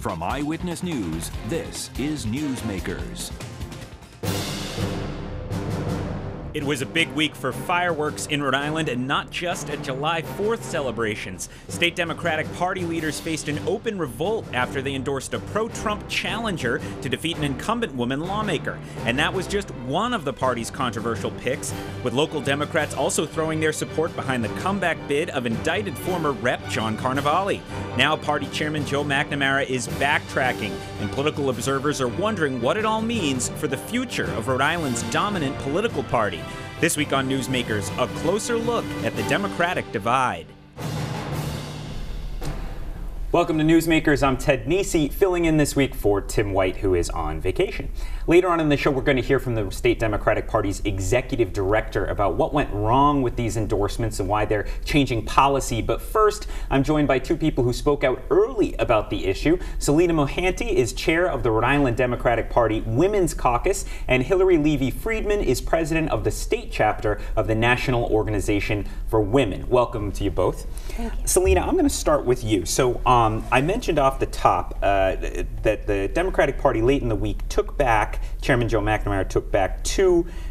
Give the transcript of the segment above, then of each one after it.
From Eyewitness News, this is Newsmakers. It was a big week for fireworks in Rhode Island, and not just at July 4th celebrations. State Democratic Party leaders faced an open revolt after they endorsed a pro-Trump challenger to defeat an incumbent woman lawmaker. And that was just one of the party's controversial picks, with local Democrats also throwing their support behind the comeback bid of indicted former Rep. John Carnevale. Now party chairman Joe McNamara is backtracking, and political observers are wondering what it all means for the future of Rhode Island's dominant political party. This week on Newsmakers, a closer look at the Democratic divide. Welcome to Newsmakers. I'm Ted Nesi, filling in this week for Tim White, who is on vacation. Later on in the show, we're going to hear from the State Democratic Party's executive director about what went wrong with these endorsements and why they're changing policy. But first, I'm joined by two people who spoke out early about the issue. Sulina Mohanty is chair of the Rhode Island Democratic Party Women's Caucus, and Hilary Levey Friedman is president of the state chapter of the National Organization for Women. Welcome to you both. Thank you. Sulina, I'm going to start with you. So I mentioned off the top that the Democratic Party late in the week took back, Chairman Joe McNamara took back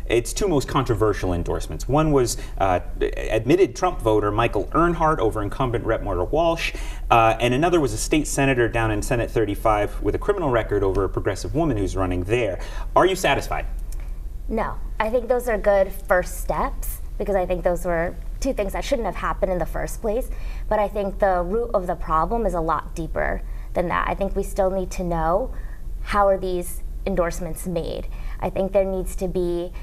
its two most controversial endorsements. One was admitted Trump voter Michael Earnhardt over incumbent Rep. Marta Walsh, and another was a state senator down in Senate 35 with a criminal record over a progressive woman who's running there. Are you satisfied? No. I think those are good first steps, because I think those were two things that shouldn't have happened in the first place. But I think the root of the problem is a lot deeper than that. I think we still need to know, how are these endorsements made? I think there needs to be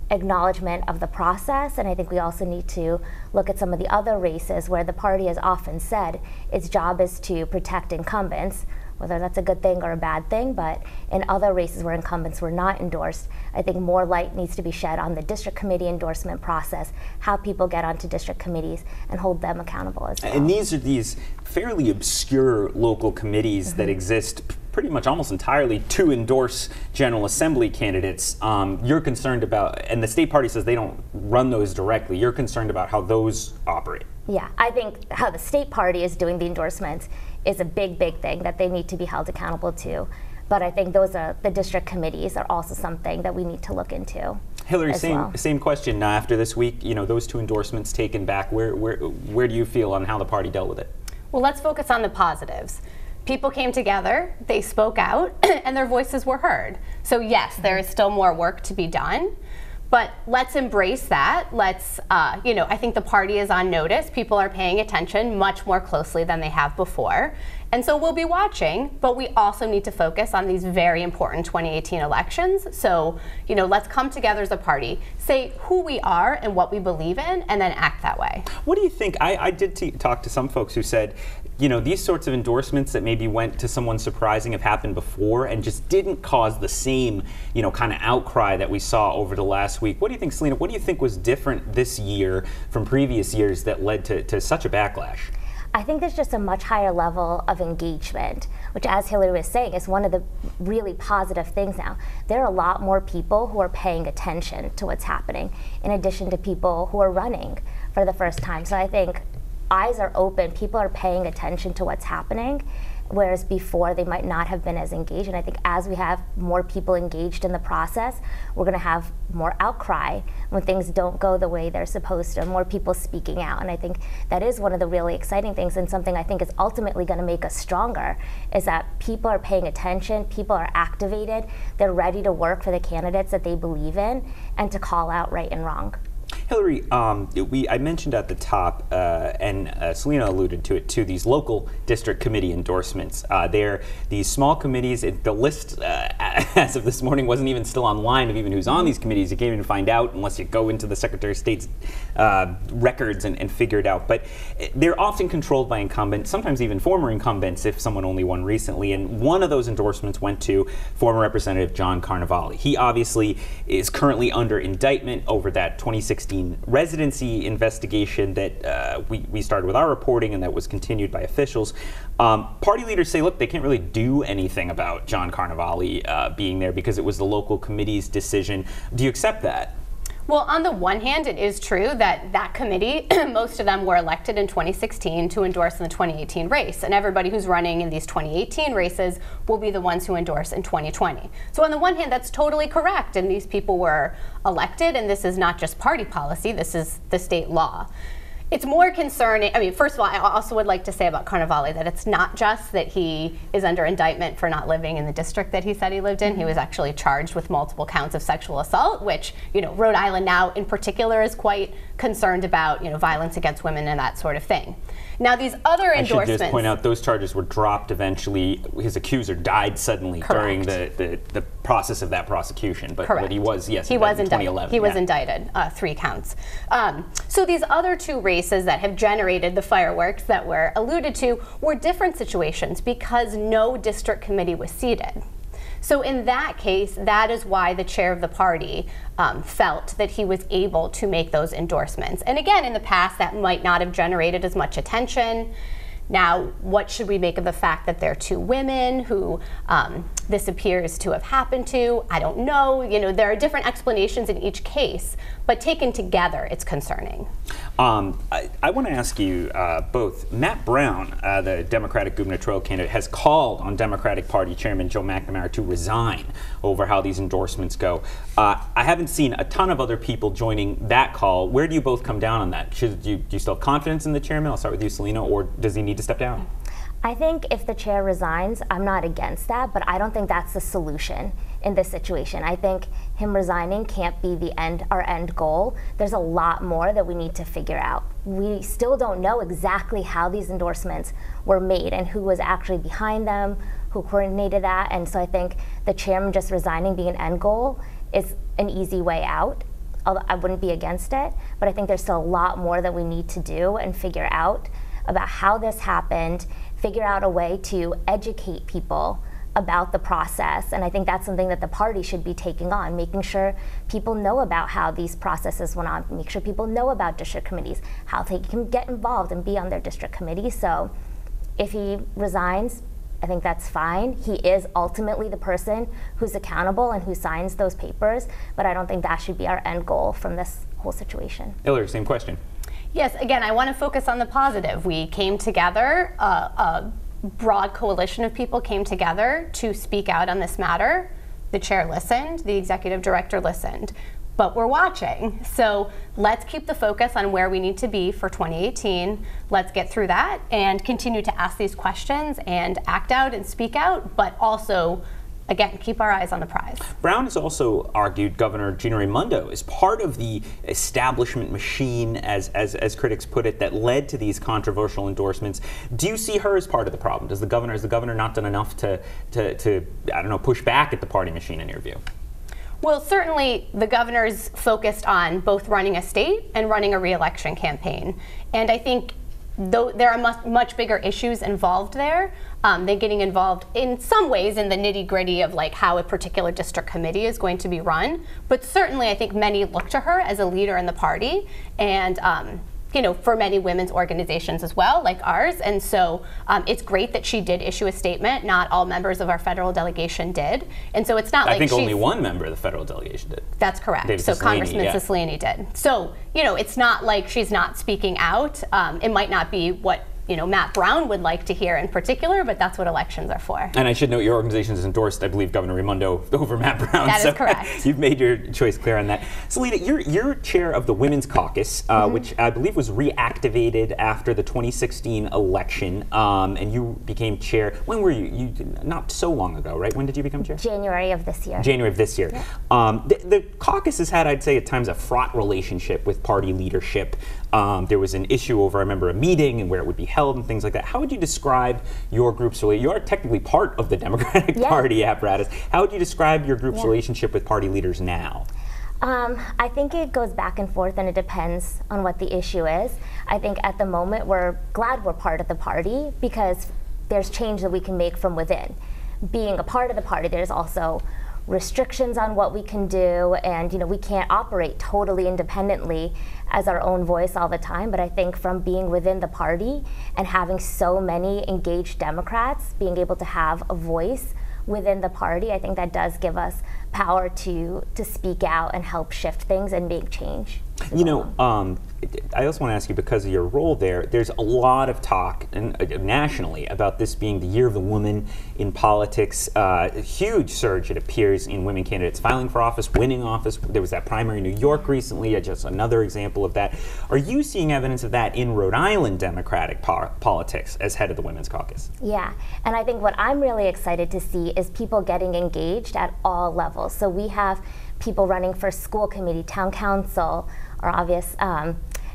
acknowledgement of the process, and I think we also need to look at some of the other races where the party has often said its job is to protect incumbents, whether that's a good thing or a bad thing. But in other races where incumbents were not endorsed, I think more light needs to be shed on the district committee endorsement process, how people get onto district committees, and hold them accountable as well. And these are these fairly obscure local committees that exist pretty much almost entirely to endorse General Assembly candidates. You're concerned about, and the state party says they don't run those directly, you're concerned about how those operate. Yeah, I think how the state party is doing the endorsements is a big thing that they need to be held accountable to. But I think the district committees are also something that we need to look into. Hilary, same question. After this week, those two endorsements taken back, where do you feel on how the party dealt with it? Well, let's focus on the positives. People came together, they spoke out, and their voices were heard. So yes, there is still more work to be done, but let's embrace that. Let's, I think the party is on notice. People are paying attention much more closely than they have before. And so we'll be watching, but we also need to focus on these very important 2018 elections. So, let's come together as a party, say who we are and what we believe in, and then act that way. What do you think? I did talk to some folks who said, these sorts of endorsements that maybe went to someone surprising have happened before and just didn't cause the same, kind of outcry that we saw over the last week. What do you think, Sulina? What do you think was different this year from previous years that led to such a backlash? I think there's just a much higher level of engagement, which, as Hilary was saying, is one of the really positive things now. There are a lot more people who are paying attention to what's happening, in addition to people who are running for the first time. So I think eyes are open, people are paying attention to what's happening, whereas before they might not have been as engaged. And I think as we have more people engaged in the process, we're going to have more outcry when things don't go the way they're supposed to, more people speaking out. And I think that is one of the really exciting things, and something I think is ultimately going to make us stronger, is that people are paying attention, people are activated, they're ready to work for the candidates that they believe in and to call out right and wrong. Hilary, I mentioned at the top, and Sulina alluded to it too, these local district committee endorsements. They're these small committees. The list, as of this morning, wasn't even still online of even who's on these committees. You can't even find out unless you go into the Secretary of State's records and figure it out. But they're often controlled by incumbents, sometimes even former incumbents if someone only won recently. And one of those endorsements went to former Representative John Carnevale. He obviously is currently under indictment over that 2016 residency investigation that we started with our reporting and that was continued by officials. Party leaders say, look, they can't really do anything about John Carnevale being there because it was the local committee's decision. Do you accept that? Well, on the one hand, it is true that that committee, most of them were elected in 2016 to endorse in the 2018 race. And everybody who's running in these 2018 races will be the ones who endorse in 2020. So on the one hand, that's totally correct. And these people were elected, and this is not just party policy, this is the state law. It's more concerning. I mean, first of all, I also would like to say about Carnevale that it's not just that he is under indictment for not living in the district that he said he lived in. He was actually charged with multiple counts of sexual assault, which, you know, Rhode Island now in particular is quite concerned about, you know, violence against women and that sort of thing. Now, these other endorsements. I should just point out those charges were dropped eventually. His accuser died suddenly during the process of that prosecution. But he was, yes, he was indicted. 2011. He was indicted, 3 counts. So these other 2 races that have generated the fireworks that were alluded to were different situations because no district committee was seated. So in that case, that is why the chair of the party felt that he was able to make those endorsements. And again, in the past, that might not have generated as much attention. Now, what should we make of the fact that there are 2 women who this appears to have happened to? I don't know. You know, there are different explanations in each case, but taken together, it's concerning. I want to ask you both. Matt Brown, the Democratic gubernatorial candidate, has called on Democratic Party Chairman Joe McNamara to resign over how these endorsements go. I haven't seen a ton of other people joining that call. Where do you both come down on that? Do you still have confidence in the chairman? I'll start with you, Sulina, or does he need to step down? I think if the chair resigns, I'm not against that, but I don't think that's the solution in this situation. I think him resigning can't be our end goal. There's a lot more that we need to figure out. We still don't know exactly how these endorsements were made and who was actually behind them, who coordinated that, and so I think the chairman just resigning being an end goal is an easy way out. Although I wouldn't be against it, but I think there's still a lot more that we need to do and figure out about how this happened, figure out a way to educate people about the process. And I think that's something that the party should be taking on, making sure people know about how these processes went on, make sure people know about district committees, how they can get involved and be on their district committee. So if he resigns, I think that's fine. He is ultimately the person who's accountable and who signs those papers, but I don't think that should be our end goal from this whole situation. Hilary, same question. Yes, again, I want to focus on the positive. We came together, a broad coalition of people came together to speak out on this matter. The chair listened, the executive director listened, but we're watching. So let's keep the focus on where we need to be for 2018. Let's get through that and continue to ask these questions and act out and speak out, but also, again, keep our eyes on the prize. Brown has also argued Governor Gina Raimondo is part of the establishment machine, as critics put it, that led to these controversial endorsements. Do you see her as part of the problem? Has the governor not done enough to I don't know, push back at the party machine in your view? Well, certainly the governor's focused on both running a state and running a re-election campaign. And I think though there are much bigger issues involved there, they're getting involved in some ways in the nitty-gritty of like how a particular district committee is going to be run. But certainly I think many look to her as a leader in the party, and you know, for many women's organizations as well, like ours. And so it's great that she did issue a statement. Not all members of our federal delegation did. And so it's not like I think only one member of the federal delegation did. That's correct. David so Cicilline, Congressman Cicilline did. So, you know, it's not like she's not speaking out. It might not be what, you know, Matt Brown would like to hear in particular, but that's what elections are for. And I should note your organization has endorsed, I believe, Governor Raimondo over Matt Brown. That is correct. You've made your choice clear on that. Sulina, you're chair of the Women's Caucus, which I believe was reactivated after the 2016 election, and you became chair. When were you? Not so long ago, right? When did you become chair? January of this year. January of this year. Yeah. The caucus has had, I'd say, at times a fraught relationship with party leadership. There was an issue over, I remember, a meeting and where it would be held and things like that. How would you describe your group's relationship? You are technically part of the Democratic Party apparatus. How would you describe your group's relationship with party leaders now? I think it goes back and forth, and it depends on what the issue is. I think at the moment we're glad we're part of the party because there's change that we can make from within. Being a part of the party, there's also restrictions on what we can do, and you know, we can't operate totally independently as our own voice all the time. But I think from being within the party and having so many engaged Democrats being able to have a voice within the party, I think that does give us power to speak out and help shift things and make change. You know, I also want to ask you, because of your role there, there's a lot of talk nationally about this being the year of the woman in politics. A huge surge, it appears, in women candidates filing for office, winning office. There was that primary in New York recently, just another example of that. Are you seeing evidence of that in Rhode Island Democratic politics as head of the Women's Caucus? Yeah, and I think what I'm really excited to see is people getting engaged at all levels. So we have people running for school committee, town council, or obvious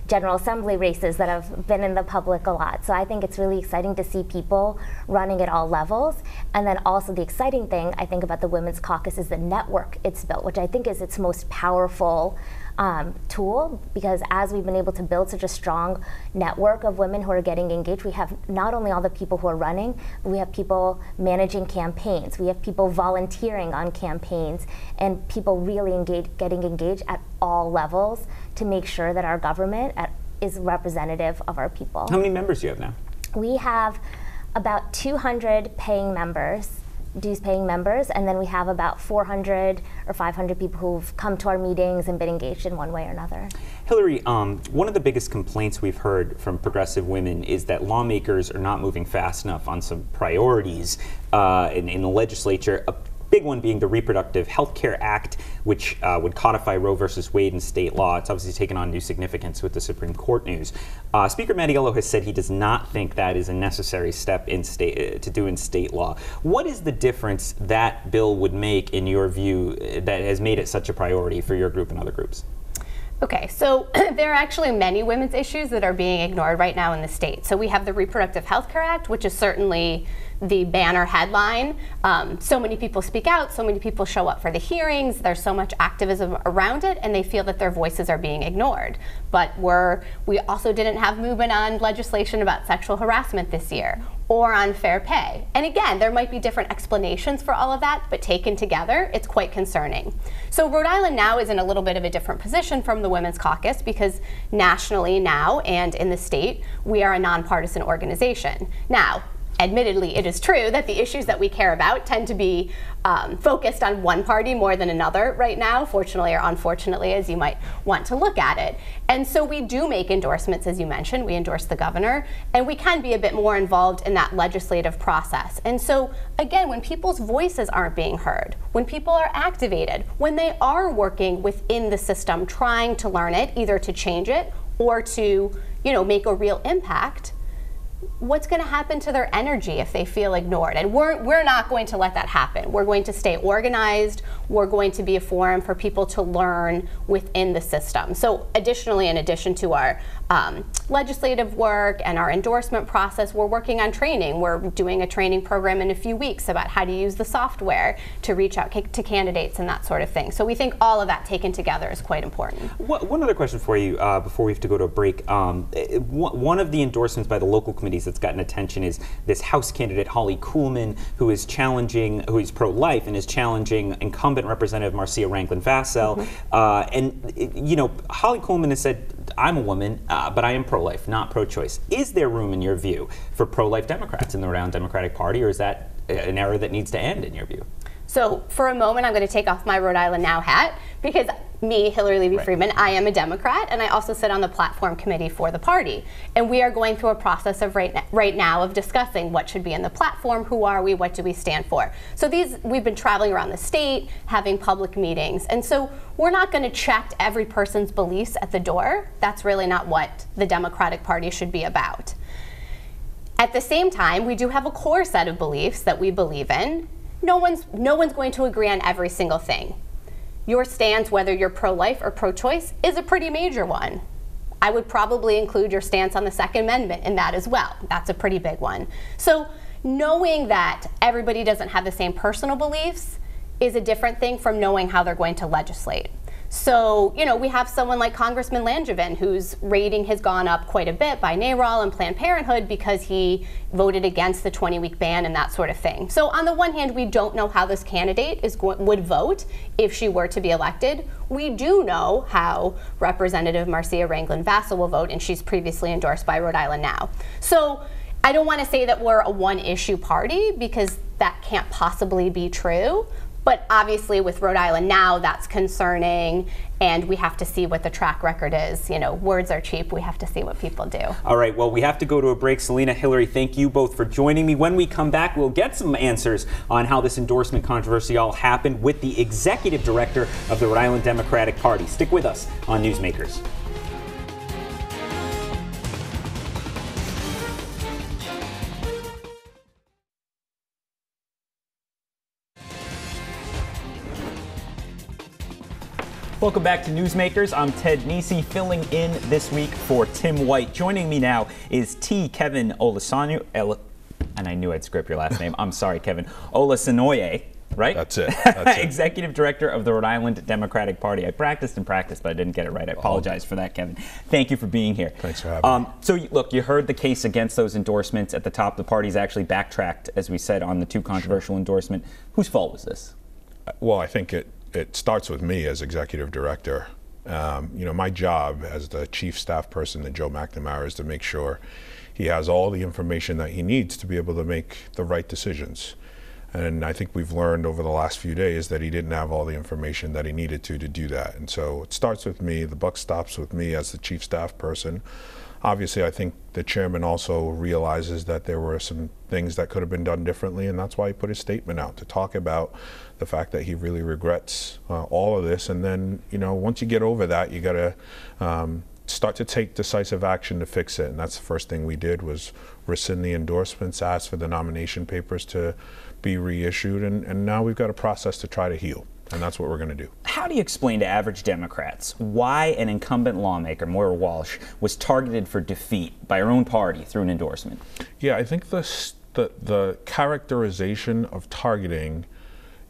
General Assembly races that have been in the public a lot. So I think it's really exciting to see people running at all levels. And then also the exciting thing I think about the Women's Caucus is the network it's built, which I think is its most powerful tool, because as we've been able to build such a strong network of women who are getting engaged, we have not only all the people who are running, but we have people managing campaigns, we have people volunteering on campaigns, and people really getting engaged at all levels to make sure that our government is representative of our people. How many members do you have now? We have about 200 paying members, dues-paying members, and then we have about 400 or 500 people who've come to our meetings and been engaged in one way or another. Hilary, one of the biggest complaints we've heard from progressive women is that lawmakers are not moving fast enough on some priorities in the legislature. A big one being the Reproductive Health Care Act, which would codify Roe versus Wade in state law. It's obviously taken on new significance with the Supreme Court news. Speaker Mattiello has said he does not think that is a necessary step in to do in state law. What is the difference that bill would make, in your view, that has made it such a priority for your group and other groups? Okay, so there are actually many women's issues that are being ignored right now in the state. So we have the Reproductive Health Care Act, which is certainly the banner headline. So many people speak out, so many people show up for the hearings, there's so much activism around it, and they feel that their voices are being ignored. But we also didn't have movement on legislation about sexual harassment this year, or on fair pay. And again, there might be different explanations for all of that, but taken together, it's quite concerning. So Rhode Island now is in a little bit of a different position from the Women's Caucus, because nationally now and in the state, we are a nonpartisan organization. Now, admittedly, it is true that the issues that we care about tend to be focused on one party more than another right now, fortunately or unfortunately, as you might want to look at it. And so we do make endorsements, as you mentioned. We endorse the governor, and we can be a bit more involved in that legislative process. And so, again, when people's voices aren't being heard, when people are activated, when they are working within the system, trying to learn it, either to change it or to, make a real impact, what's going to happen to their energy if they feel ignored? And we're not going to let that happen. We're going to stay organized. We're going to be a forum for people to learn within the system. So additionally, in addition to our legislative work and our endorsement process, we're working on training. We're doing a training program in a few weeks about how to use the software to reach out to candidates and that sort of thing. So we think all of that taken together is quite important. One other question for you before we have to go to a break. One of the endorsements by the local committees that's gotten attention is this House candidate, Holly Kuhlman, who is pro-life and is challenging incumbent Representative Marcia Ranglin-Vassell. Holly Kuhlman has said, I'm a woman, but I am pro-life, not pro-choice. Is there room, in your view, for pro-life Democrats in the Rhode Island Democratic Party, or is that an era that needs to end, in your view? So for a moment, I'm going to take off my Rhode Island Now hat, because me, Hilary Levey Friedman, I am a Democrat, and I also sit on the platform committee for the party. And we are going through a process of right now of discussing what should be in the platform, who are we, what do we stand for. So we've been traveling around the state, having public meetings, and so we're not going to check every person's beliefs at the door. That's really not what the Democratic Party should be about. At the same time, we do have a core set of beliefs that we believe in. No one's going to agree on every single thing. Your stance, whether you're pro-life or pro-choice, is a pretty major one. I would probably include your stance on the Second Amendment in that as well. That's a pretty big one. So knowing that everybody doesn't have the same personal beliefs is a different thing from knowing how they're going to legislate. So, we have someone like Congressman Langevin, whose rating has gone up quite a bit by NARAL and Planned Parenthood because he voted against the 20-week ban and that sort of thing. So on the one hand, we don't know how this candidate would vote if she were to be elected. We do know how Representative Marcia Ranglin-Vassell will vote, and she's previously endorsed by Rhode Island Now. So I don't want to say that we're a one-issue party, because that can't possibly be true. But obviously with Rhode Island now, that's concerning, and we have to see what the track record is. You know, words are cheap. We have to see what people do. All right, well, we have to go to a break. Sulina, Hilary, thank you both for joining me. When we come back, we'll get some answers on how this endorsement controversy all happened with the executive director of the Rhode Island Democratic Party. Stick with us on Newsmakers. Welcome back to Newsmakers. I'm Ted Nisi, filling in this week for Tim White. Joining me now is Kevin Olasanoye, and I knew I'd screw up your last name. I'm sorry, Kevin. Olasanoye, right? That's it. That's it. Executive Director of the Rhode Island Democratic Party. I practiced and practiced, but I didn't get it right. I apologize for that, Kevin. Thank you for being here. Thanks for having me. So, look, you heard the case against those endorsements. At the top, the party's actually backtracked, as we said, on the two controversial endorsement. Whose fault was this? Well, I think it starts with me as executive director. You know, my job as the chief staff person to Joe McNamara is to make sure he has all the information that he needs to be able to make the right decisions. And I think we've learned over the last few days that he didn't have all the information that he needed to do that. And so it starts with me. The buck stops with me as the chief staff person. Obviously, I think the chairman also realizes that there were some things that could have been done differently, and that's why he put his statement out to talk about the fact that he really regrets all of this. And then, you know, once you get over that, you got to start to take decisive action to fix it. And that's the first thing we did, was rescind the endorsements, ask for the nomination papers to be reissued, and now we've got a process to try to heal. And that's what we're going to do. How do you explain to average Democrats why an incumbent lawmaker, Moira Walsh, was targeted for defeat by her own party through an endorsement? Yeah, I think the characterization of targeting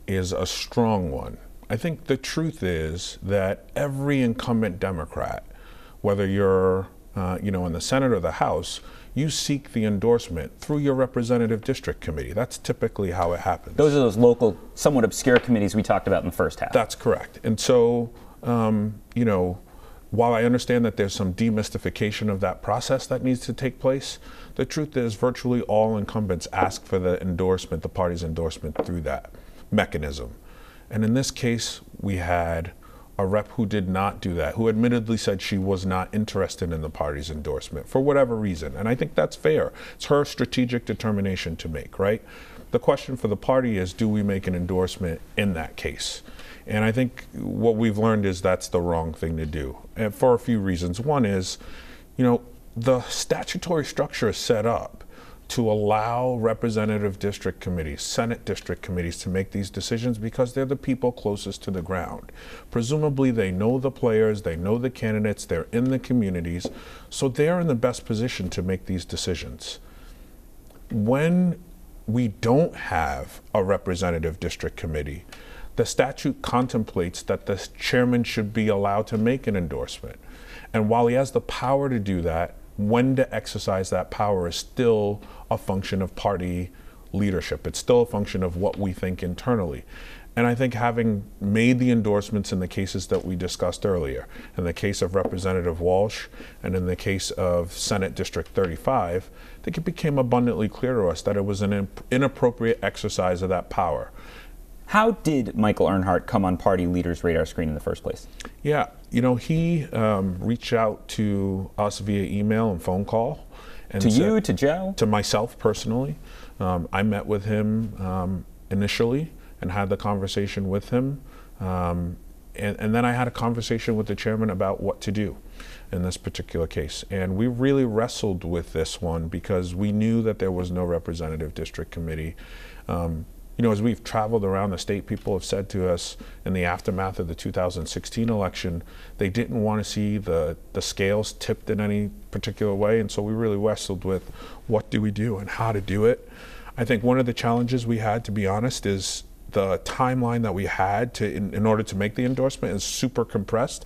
is a strong one. I think the truth is that every incumbent Democrat, whether you're in the Senate or the House, you seek the endorsement through your representative district committee. That's typically how it happens. Those are those local, somewhat obscure committees we talked about in the first half. That's correct. And so, while I understand that there's some demystification of that process that needs to take place, the truth is virtually all incumbents ask for the endorsement, the party's endorsement, through that mechanism. And in this case, we had a rep who did not do that, who admittedly said she was not interested in the party's endorsement for whatever reason. And I think that's fair. It's her strategic determination to make, right? The question for the party is, do we make an endorsement in that case? And I think what we've learned is that's the wrong thing to do, and for a few reasons. One is, the statutory structure is set up to allow representative district committees, Senate district committees, to make these decisions because they're the people closest to the ground. Presumably they know the players, they know the candidates, they're in the communities, so they're in the best position to make these decisions. When we don't have a representative district committee, the statute contemplates that the chairman should be allowed to make an endorsement. And while he has the power to do that, when to exercise that power is still a function of party leadership. It's still a function of what we think internally. And I think having made the endorsements in the cases that we discussed earlier, in the case of Representative Walsh and in the case of Senate District 35, I think it became abundantly clear to us that it was an inappropriate exercise of that power. How did Michael Earnhardt come on party leaders' radar screen in the first place? Yeah, he reached out to us via email and phone call. And you, to Joe? To myself personally. I met with him initially and had the conversation with him. And then I had a conversation with the chairman about what to do in this particular case. And we really wrestled with this one because we knew that there was no representative district committee. As we've traveled around the state, people have said to us in the aftermath of the 2016 election, they didn't want to see the scales tipped in any particular way. And so we really wrestled with what do we do and how to do it. I think one of the challenges we had, to be honest, is the timeline that we had in order to make the endorsement is super compressed.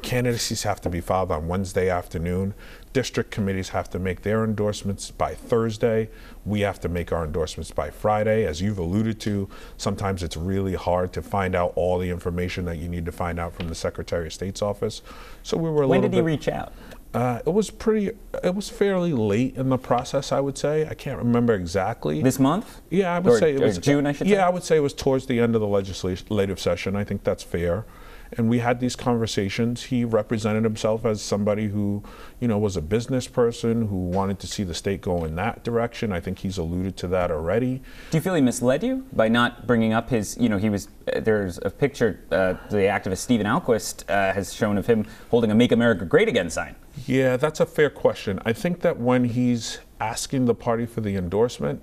Candidacies have to be filed on Wednesday afternoon. District committees have to make their endorsements by Thursday. We have to make our endorsements by Friday. As you've alluded to, sometimes it's really hard to find out all the information that you need to find out from the Secretary of State's office. So we were When did he reach out? It was fairly late in the process, I would say. I can't remember exactly. This month? Yeah, I would say it was June, I should say? Yeah, I would say it was towards the end of the legislative session. I think that's fair. And we had these conversations. He represented himself as somebody who, was a business person who wanted to see the state go in that direction. I think he's alluded to that already. Do you feel he misled you by not bringing up his, there's a picture, the activist Stephen Alquist has shown of him holding a Make America Great Again sign. Yeah, that's a fair question. I think that when he's asking the party for the endorsement,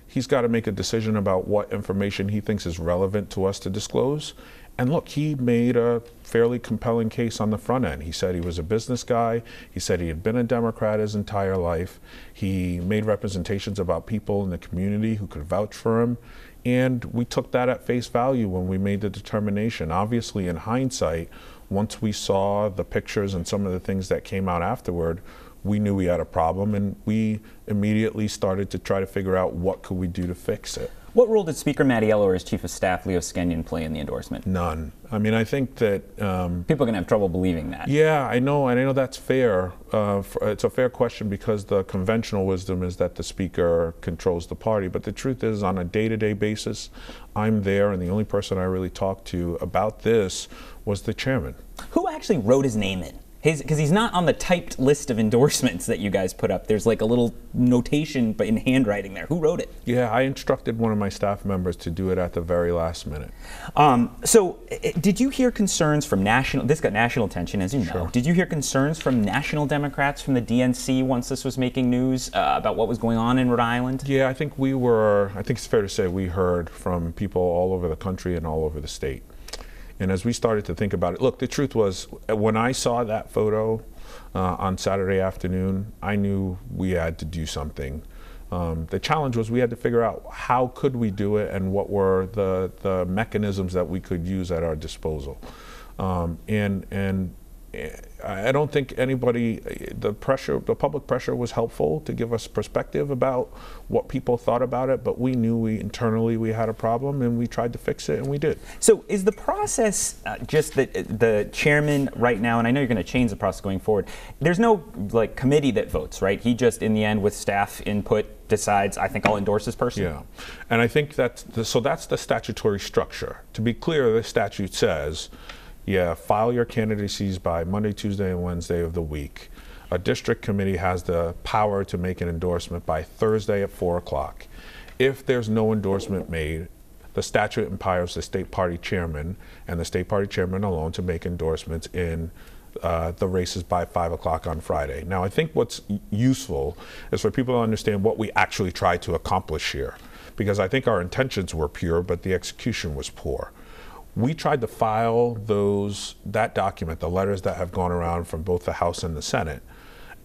he's got to make a decision about what information he thinks is relevant to us to disclose. And look, he made a fairly compelling case on the front end. He said he was a business guy. He said he had been a Democrat his entire life. He made representations about people in the community who could vouch for him. And we took that at face value when we made the determination. Obviously, in hindsight, once we saw the pictures and some of the things that came out afterward, we knew we had a problem, and we immediately started to try to figure out what could we do to fix it. What role did Speaker Mattiello or his Chief of Staff, Leo Skenyon, play in the endorsement? None. I mean, I think that... people are going to have trouble believing that. Yeah, I know that's fair. It's a fair question because the conventional wisdom is that the Speaker controls the party. But the truth is, on a day-to-day basis, I'm there, and the only person I really talked to about this was the chairman. Who actually wrote his name in? Because he's not on the typed list of endorsements that you guys put up. There's like a little notation but in handwriting there. Who wrote it? Yeah, I instructed one of my staff members to do it at the very last minute. So did you hear concerns from this got national attention, as you know. Sure. Did you hear concerns from national Democrats from the DNC once this was making news about what was going on in Rhode Island? Yeah, I think it's fair to say we heard from people all over the country and all over the state. And as we started to think about it, look, the truth was, when I saw that photo on Saturday afternoon, I knew we had to do something. The challenge was we had to figure out how could we do it and what were the mechanisms that we could use at our disposal. And I don't think the public pressure was helpful to give us perspective about what people thought about it, but we knew internally we had a problem and we tried to fix it, and we did. So is the process just that the chairman right now, and I know you're going to change the process going forward, there's no committee that votes, right? He just in the end with staff input decides, I think I'll endorse this person? Yeah, and I think that's the statutory structure. To be clear, the statute says, file your candidacies by Monday, Tuesday, and Wednesday of the week. A district committee has the power to make an endorsement by Thursday at 4 o'clock. If there's no endorsement made, the statute empowers the state party chairman and the state party chairman alone to make endorsements in the races by 5 o'clock on Friday. Now, I think what's useful is for people to understand what we actually tried to accomplish here, because I think our intentions were pure, but the execution was poor. We tried to file that document, the letters that have gone around from both the House and the Senate,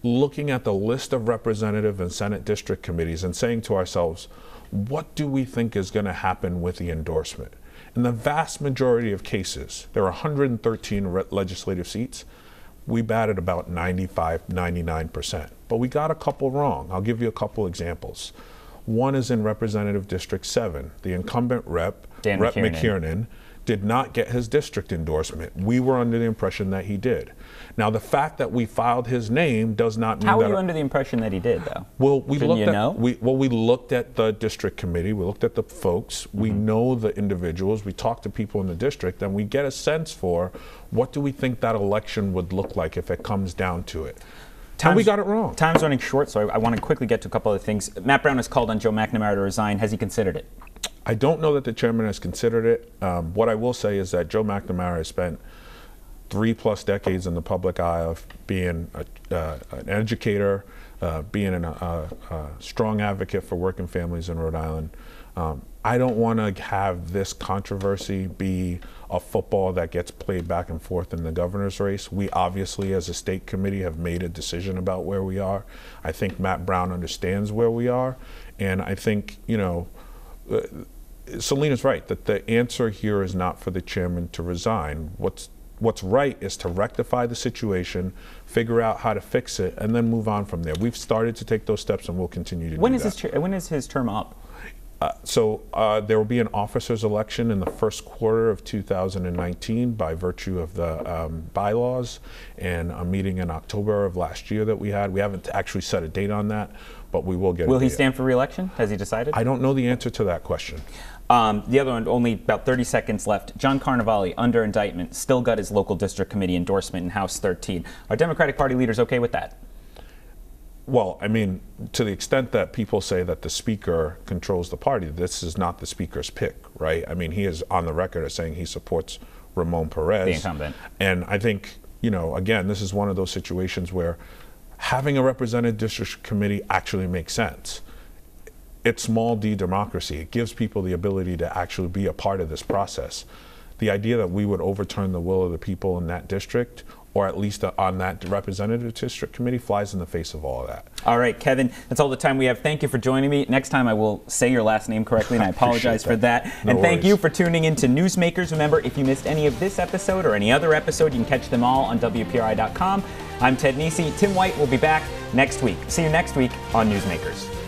looking at the list of representative and Senate district committees and saying to ourselves, what do we think is going to happen with the endorsement? In the vast majority of cases, there are 113 legislative seats. We batted about 95, 99%, but we got a couple wrong. I'll give you a couple examples. One is in Representative District 7. The incumbent Rep McKiernan, did not get his district endorsement. We were under the impression that he did. Now, the fact that we filed his name does not mean How that... were you under the impression that he did, though? Well, we looked at the district committee. We looked at the folks. We know the individuals. We talked to people in the district, and we get a sense for what do we think that election would look like if it comes down to it. And we got it wrong. Time's running short, so I want to quickly get to a couple other things. Matt Brown has called on Joe McNamara to resign. Has he considered it? I don't know that the chairman has considered it. What I will say is that Joe McNamara has spent 3+ decades in the public eye of being an educator, being a strong advocate for working families in Rhode Island. I don't want to have this controversy be a football that gets played back and forth in the governor's race. We obviously, as a state committee, have made a decision about where we are. I think Matt Brown understands where we are, and I think, Sulina's right that the answer here is not for the chairman to resign. What's right is to rectify the situation, figure out how to fix it, and then move on from there. We've started to take those steps, and we'll continue to do that. When is his term up? There will be an officers election in the first quarter of 2019 by virtue of the bylaws, and a meeting in October of last year that we had. We haven't actually set a date on that, but we will get. Will he stand for re-election? Has he decided? I don't know the answer to that question. The other one, only about 30 seconds left. John Carnevale, under indictment, still got his local district committee endorsement in House 13. Are Democratic Party leaders okay with that? Well, I mean, to the extent that people say that the speaker controls the party, this is not the speaker's pick, right? I mean, he is on the record as saying he supports Ramon Perez. The incumbent. And I think, you know, again, this is one of those situations where having a representative district committee actually makes sense. It's small d democracy. It gives people the ability to actually be a part of this process. The idea that we would overturn the will of the people in that district, or at least on that representative district committee, flies in the face of all of that. All right, Kevin, that's all the time we have. Thank you for joining me. Next time I will say your last name correctly, and I apologize for that. And thank you for tuning in to Newsmakers. Remember, if you missed any of this episode or any other episode, you can catch them all on WPRI.com. I'm Ted Nesi. Tim White will be back next week. See you next week on Newsmakers.